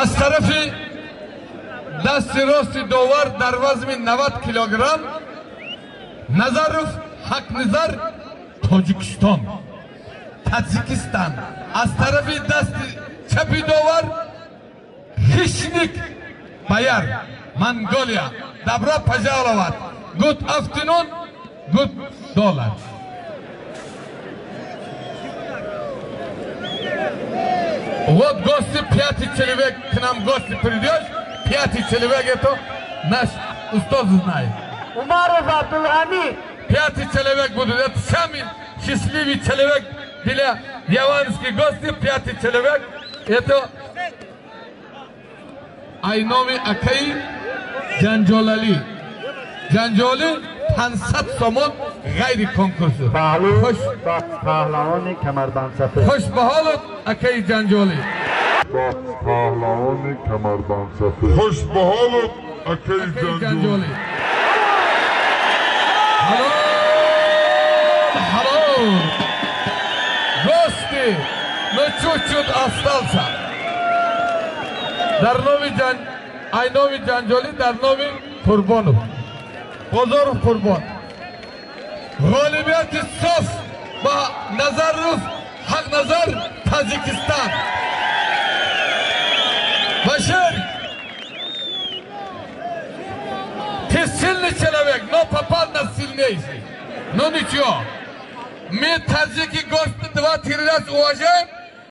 از طرف دست راست داور در وزن 90 کیلوگرم نظرف حق نظر تاجیکستان. از طرف دست چپ داور خشنیک بایر منگولیا دبرا پژالوات. گود افتنون گود دولار. Вот гости 5 человек к нам гости придешь, 5 человек это наш устав знает. Умаров Абдулхамид. 5 человек будут, это самый счастливый человек для яванских гостей, 5 человек. Это Айноми Акай Джанджолали. Джанджоли 500 сомон غیر کنکورس. پهلوان کمربند سفید. خوش به حالت اکای جنجالی. پهلوان کمربند سفید. خوش به حالت اکای جنجالی. حلال گوشتی نچوچود استالسا در نام اینامی جنجالی در نام قربانو بزرگ قربان. غالبیت صف با نظر رف حق نظر تاجیکستان باشر ти сильный человек, но попал на сильнейший. Но ничего, мы таджики гости 2-3 раз уважаем.